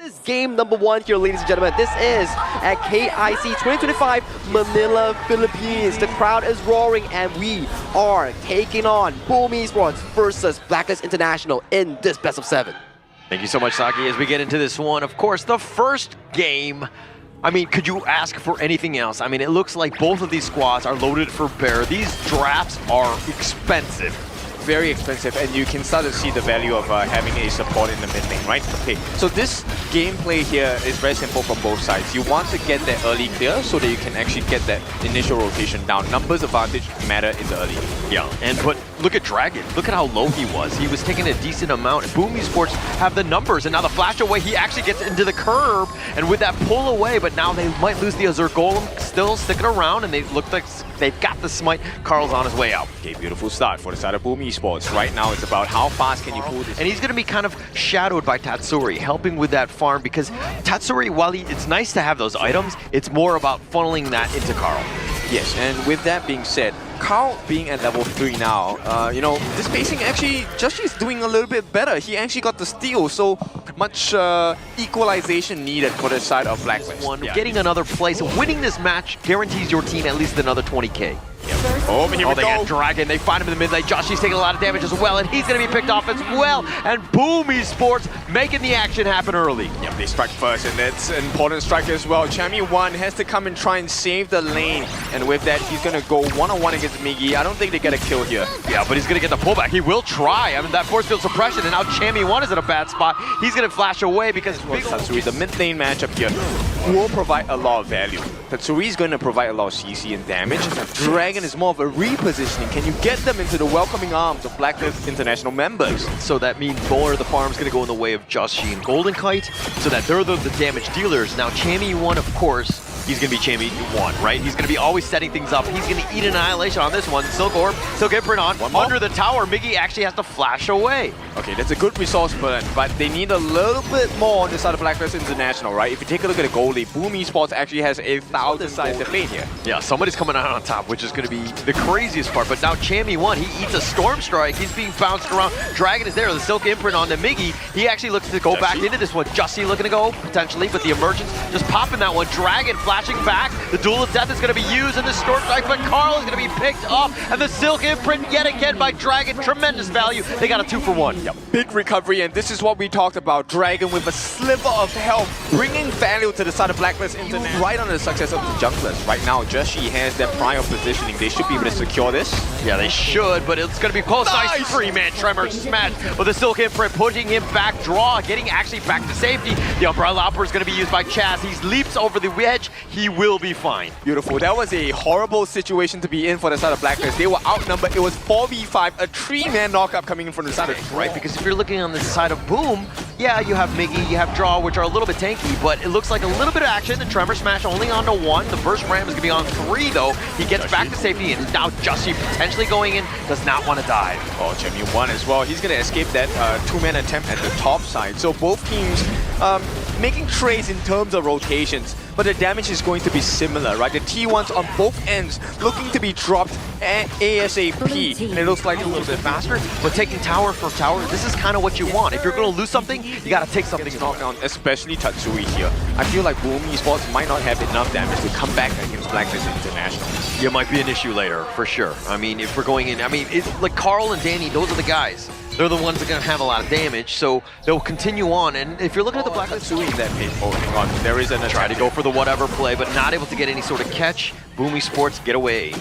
This is game number 1 here, ladies and gentlemen. This is at KIC 2025 Manila, Philippines. The crowd is roaring and we are taking on Boom Esports versus Blacklist International in this best of 7. Thank you so much, Saki. As we get into this one, of course, the first game, I mean, could you ask for anything else? I mean, it looks like both of these squads are loaded for bear. These drafts are expensive. Very expensive, and you can start to see the value of having a support in the mid lane, right? Okay, so this gameplay here is very simple from both sides. You want to get that early clear so that you can actually get that initial rotation down. Numbers advantage matter in the early. Yeah, but look at Dragon. Look at how low he was. He was taking a decent amount. Boom Esports have the numbers, and now the flash away, he actually gets into the curb, and with that pull away, but now they might lose the Azure Golem, still sticking around, and they look like they've got the smite. Karl's on his way out. Okay, beautiful start for the side of Boom Esports. Right now, it's about how fast can you pull this. And he's going to be kind of shadowed by Tatsuri, helping with that farm, because Tatsuri, while it's nice to have those items, it's more about funneling that into Karl. Yes, and with that being said, Karl being at level 3 now, you know, this spacing actually, Joshi is doing a little bit better. He actually got the steal, so much equalization needed for the side of Blacklist. Getting another place, winning this match guarantees your team at least another 20K. Oh, here we they go. got Dragon. They find him in the mid lane. Joshi's taking a lot of damage as well, and he's going to be picked off as well. And Boom Esports making the action happen early. Yep, they strike first, and that's an important strike as well. Chami1 has to come and try and save the lane, and with that, he's going to go one-on-one against Miggy. I don't think they get a kill here. Yeah, but he's going to get the pullback. He will try. I mean, that force field suppression, and now Chami1 is in a bad spot. He's going to flash away because Tatsuri, the mid lane matchup here, will provide a lot of value. Tatsuri is going to provide a lot of CC and damage. Dragon is more of a repositioning. Can you get them into the welcoming arms of Blacklist International members? So that means more of the farm's going to go in the way of Joshi and Golden Kite, so that they're the damage dealers. Now, Chami1, of course, he's going to be Chami1, right? He's going to be always setting things up. He's going to eat Annihilation on this one. Silk Orb, Silk Imprint on. Under the tower, Miggy actually has to flash away. Okay, that's a good resource burn, but they need a little bit more on the side of Blacklist International, right? If you take a look at the goalie, Boom Esports actually has 1,000 sides to fade here. Yeah, somebody's coming out on top, which is going to be the craziest part. But now Chami1, he eats a Storm Strike. He's being bounced around. Dragon is there, the Silk Imprint on the Miggy. He actually looks to go back into this one. Justy looking to go, potentially, but the Emergence just popping that one. Dragon flashing back. The Duel of Death is going to be used in the Storm Strike, but Karl is going to be picked up. And the Silk Imprint yet again by Dragon. Tremendous value. They got a 2-for-1. Yep. Big recovery, and this is what we talked about. Dragon with a sliver of health, bringing value to the side of Blacklist International. Right on the success of the junglers. Right now, Joshi has that prior positioning. They should be able to secure this. Yeah, they should, but it's going to be close. Nice 3-man Tremor smash with the Silk Imprint, putting him back draw, getting actually back to safety. The Umbrella Upper is going to be used by Chaz. He leaps over the wedge. He will be fine. Beautiful. That was a horrible situation to be in for the side of Blacklist. They were outnumbered. It was 4v5, a 3-man knockup coming in from the side of right, because if you're looking on the side of Boom, yeah, you have Miggy, you have Draw, which are a little bit tanky, but it looks like a little bit of action. The Tremor Smash only on to 1. The burst ram is going to be on 3, though. He gets back to safety, and now Justy potentially going in, does not want to die. Oh, Chami1 as well. He's going to escape that 2-man attempt at the top side. So both teams making trades in terms of rotations, but the damage is going to be similar, right? The T1s on both ends looking to be dropped ASAP, and it looks like a little bit faster, but taking tower for tower, this is kind of what you want. If you're going to lose something, you got to take something knocked down, especially Tatsuri here. I feel like Boom Esports might not have enough damage to come back against Blacklist International. Yeah, might be an issue later, for sure. I mean, if we're going in, I mean, it's like Karl and Danny, those are the guys. They're the ones that are going to have a lot of damage, so they'll continue on. And if you're looking at the Blacklist doing that pit, oh, hang on, there is an attempt. Try to go for the whatever play, but not able to get any sort of catch. Boom Esports get away.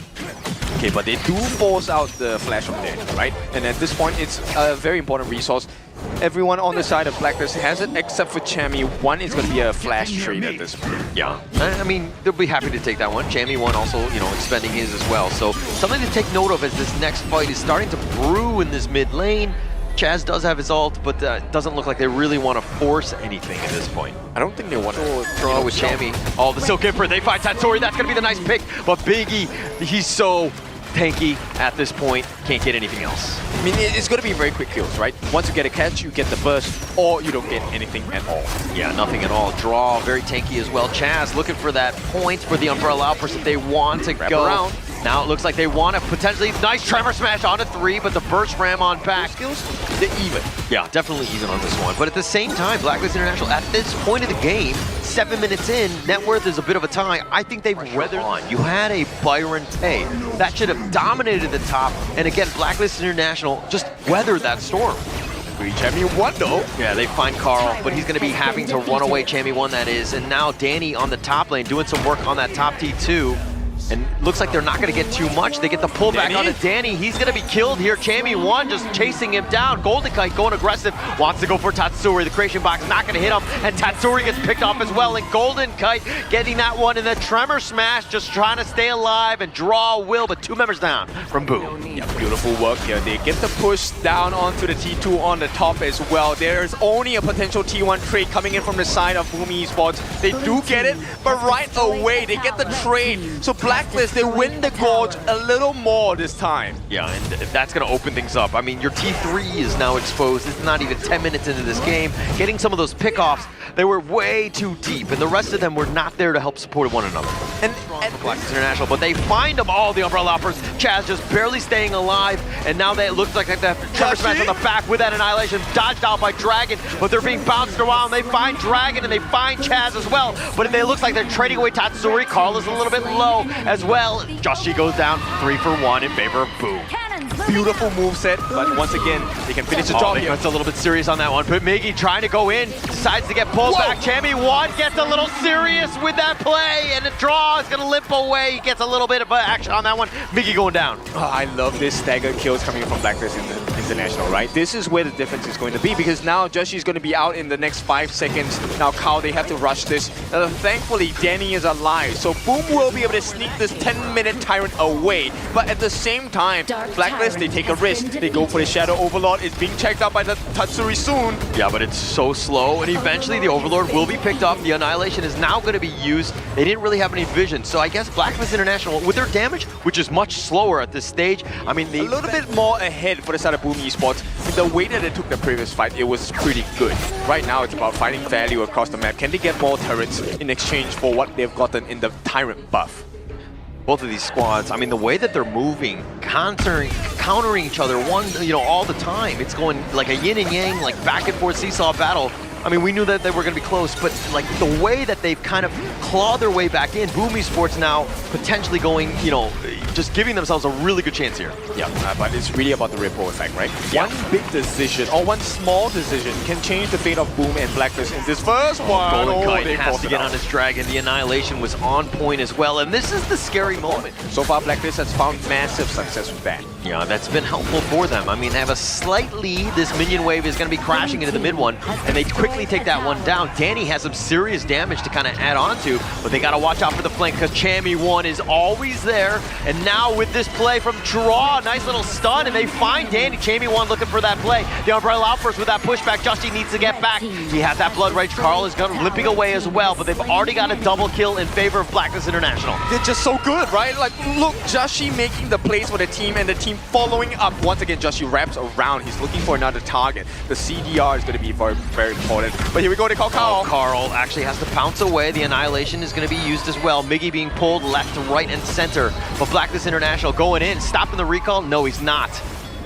Okay, but they do force out the flash from there, right? And at this point, it's a very important resource. Everyone on the side of Blacklist has it, except for Chami1 is going to be a flash trade at this point. Yeah, I mean, they'll be happy to take that one. Chami1 also, you know, expending his as well. So something to take note of as this next fight is starting to brew in this mid lane. Chaz does have his ult, but doesn't look like they really want to force anything at this point. I don't think they want to draw with Chami. Oh, the Silk Imprint, they find Tatsuri. That's going to be the nice pick. But Biggie, he's so tanky at this point, can't get anything else. I mean, it's going to be very quick kills, right? Once you get a catch, you get the burst, or you don't get anything at all. Yeah, nothing at all. Draw, very tanky as well. Chaz looking for that point for the Umbrella Outburst if they want to Wrap go around. Now it looks like they want to potentially nice tremor smash onto 3, but the burst ram on back. Skills, they're even. Yeah, definitely even on this one. But at the same time, Blacklist International, at this point of the game, 7 minutes in, net worth is a bit of a tie. I think they've weathered on. You had a Byron Pay. That should have dominated the top. And again, Blacklist International just weathered that storm. Champion 1 though. Yeah, they find Carl, but he's going to be having to run away. Chammy 1, that is. And now Danny on the top lane doing some work on that top T2. And looks like they're not going to get too much. They get the pullback onto Danny. He's going to be killed here. Chammy 1 just chasing him down. Golden Kite going aggressive. Wants to go for Tatsuri. The creation box not going to hit him. And Tatsuri gets picked off as well. And Golden Kite getting that one in the tremor smash. Just trying to stay alive and draw Will. But 2 members down from Boom. Yeah, beautiful work here. They get the push down onto the T2 on the top as well. There's only a potential T1 trade coming in from the side of Boom Esports. They do get it, but right away they get the trade. So Blacklist, they win the Gorge a little more this time. Yeah, and that's going to open things up. I mean, your T3 is now exposed. It's not even 10 minutes into this game. Getting some of those pickoffs, they were way too deep, and the rest of them were not there to help support one another. And Blacklist International, but they find them all, the Umbrella Uppers. Chaz just barely staying alive, and now they look like they have the tremor smash on the back with that Annihilation, dodged out by Dragon, but they're being bounced around. They find Dragon, and they find Chaz as well, but it looks like they're trading away Tatsuri. Carl is a little bit low as well. Joshi goes down 3 for 1 in favor of Boom. Beautiful moveset, but once again, they can finish the job here. It's a little bit serious on that one. But Miggy trying to go in, decides to get pulled back. Chammy 1 gets a little serious with that play, and the draw is going to limp away. He gets a little bit of action on that one. Miggy going down. Oh, I love this stagger kills coming from Blacklist International, right? This is where the difference is going to be, because now Joshi is going to be out in the next 5 seconds. Now Carl, they have to rush this. Thankfully, Danny is alive, so Boom will be able to sneak this 10-minute Tyrant away. But at the same time, Blacklist, they take a risk. They go for the Shadow Overlord. It's being checked out by the Tatsuri soon. Yeah, but it's so slow, and eventually the Overlord will be picked up. The Annihilation is now going to be used. They didn't really have any vision, so I guess Blacklist International, with their damage, which is much slower at this stage, I mean, a little bit more ahead for the side of Boom Esports. The way that they took the previous fight, it was pretty good. Right now, it's about finding value across the map. Can they get more turrets in exchange for what they've gotten in the Tyrant buff? Both of these squads, I mean, the way that they're moving, countering each other, all the time. It's going like a yin and yang, like back and forth seesaw battle. I mean, we knew that they were going to be close, but like the way that they've kind of clawed their way back in, Boom Esports now potentially going, just giving themselves a really good chance here. Yeah, but it's really about the ripple effect, right? Yeah. One big decision or one small decision can change the fate of Boom and Blacklist in this first one. Golden Kite has to get on his Dragon. The Annihilation was on point as well, and this is the scary moment. So far, Blacklist has found massive success with that. Yeah, that's been helpful for them. I mean, they have a slight lead. This minion wave is going to be crashing into the mid one, and they quickly take that one down. Danny has some serious damage to kind of add on to, but they got to watch out for the flank because Chammy 1 is always there. And now with this play from Draw, nice little stun, and they find Danny. Chammy 1 looking for that play. The Umbrella Outburst with that pushback. Justy needs to get back. He has that Blood Rage. Carl is limping away as well, but they've already got a double kill in favor of Blacklist International. They're just so good, right? Like, look, Joshi making the plays for the team and the team following up. Once again, Joshi wraps around. He's looking for another target. The CDR is going to be very, very important. But here we go, they call Carl. Carl actually has to pounce away. The Annihilation is going to be used as well. Miggy being pulled left, right, and center. But Blacklist International going in, stopping the recall. No, he's not.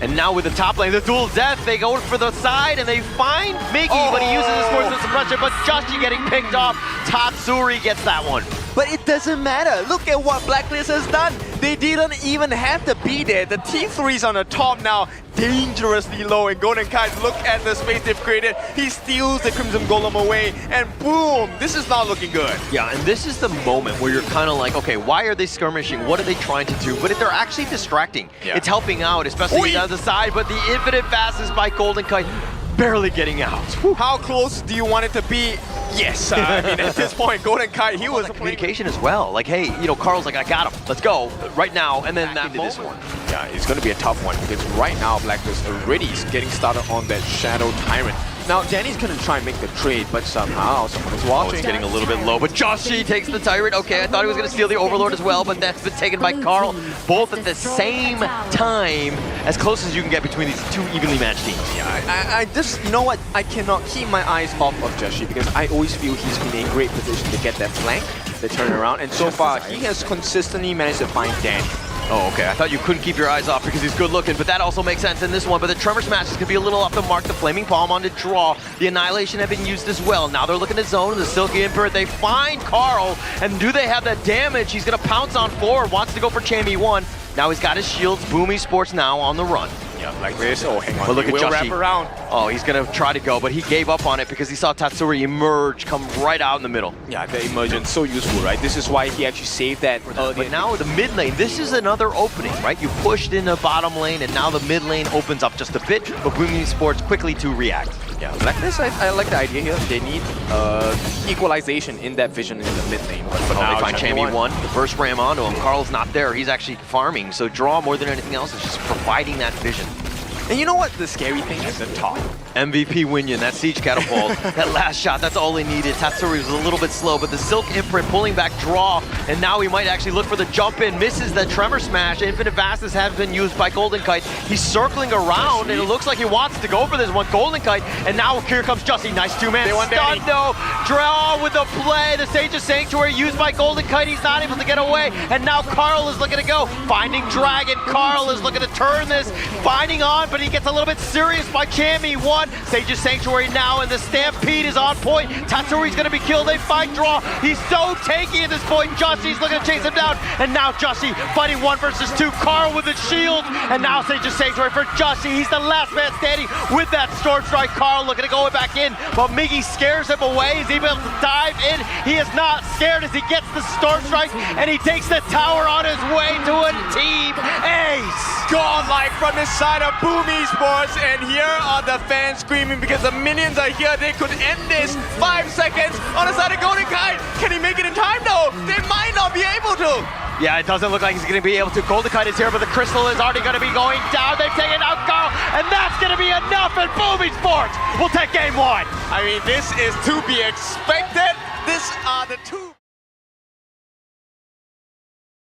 And now with the top lane, the dual death, they go for the side and they find Miggy, but he uses his force suppression, but Joshi getting picked off. Tatsuri gets that one. But it doesn't matter. Look at what Blacklist has done. They didn't even have to be there. The T3's on the top now, dangerously low, and Golden Kite, look at the space they've created. He steals the Crimson Golem away, and boom, this is not looking good. Yeah, and this is the moment where you're kind of like, okay, why are they skirmishing? What are they trying to do? But if they're actually distracting, it's helping out, especially on the other side, but the infinite fastness by Golden Kite, barely getting out. How close do you want it to be? Yes, I mean, at this point, Golden Kite, he was communication as well. Like, hey, Carl's like, I got him. Let's go right now. And then that this one. Yeah, it's going to be a tough one because right now, Blacklist already is getting started on that Shadow Tyrant. Now, Danny's going to try and make the trade, but somehow someone is watching. It's getting a little bit low, but Joshi takes the Tyrant. Okay, I thought he was going to steal the Overlord as well, but that's been taken by Carl. Both at the same time, as close as you can get between these two evenly matched teams. Yeah, I just, you know what? I cannot keep my eyes off of Joshi because I always feel he's in a great position to get that flank, the turnaround, and so far, he has consistently managed to find Danny. Oh, okay. I thought you couldn't keep your eyes off because he's good looking, but that also makes sense in this one. But the Tremor Smash is going to be a little off the mark. The Flaming Palm on the draw. The Annihilation have been used as well. Now they're looking to zone, and the Silky Emperor, they find Carl, and do they have that damage? He's going to pounce on forward, wants to go for Chammy 1. Now he's got his shields. Boomy Sports now on the run. Yeah, like this. Oh, hang on. But look He at will Joshi. wrap around. Oh, he's going to try to go, but he gave up on it because he saw Tatsuri emerge, come right out in the middle. Yeah, the emergence so useful, right? This is why he actually saved that. But now the mid lane, this is another opening, right? You pushed in the bottom lane, and now the mid lane opens up just a bit, but Boomy Sports quickly to react. Yeah, Blacklist, I like the idea here. They need equalization in that vision in the mid lane. But Now now they find Chammy 1. The first ram onto him. Carl's not there. He's actually farming. So draw more than anything else is just providing that vision. And you know what the scary thing is? The top. MVP Winyan, that siege catapult, that last shot, that's all he needed. Tatsuri was a little bit slow, but the Silk Imprint pulling back draw, and now he might actually look for the jump in, misses the Tremor Smash. Infinite Vastus has been used by Golden Kite. He's circling around, and it looks like he wants to go for this one. Golden Kite, and now here comes Jussie. Nice two-man stun though. Draw with the play. The Sage of Sanctuary used by Golden Kite. He's not able to get away, and now Carl is looking to go. Finding Dragon. Carl is looking to turn this. Finding on, but he gets a little bit serious by Chammy 1. Sage of Sanctuary now, and the Stampede is on point. Tatsuri's gonna be killed. They fight draw. He's so tanky at this point. Jussie's looking to chase him down, and now Jussie fighting 1 versus 2. Carl with the shield, and now Sage of Sanctuary for Jussie. He's the last man standing with that Storm Strike. Carl looking to go back in, but Miggy scares him away. He's able to dive in. He is not scared as he gets the Storm Strike, and he takes the tower on his way to a team ace. Godlike from the side of Boomy Sports, and here are the fans screaming because the minions are here. They could end this 5 seconds on the side of Golden Kite. Can he make it in time though? They might not be able to. Yeah, it doesn't look like he's going to be able to. Golden Kite is here, but the Crystal is already going to be going down. They've taken out Carl, and that's going to be enough, and Boomy Sports will take game 1. I mean, this is to be expected. These are the two.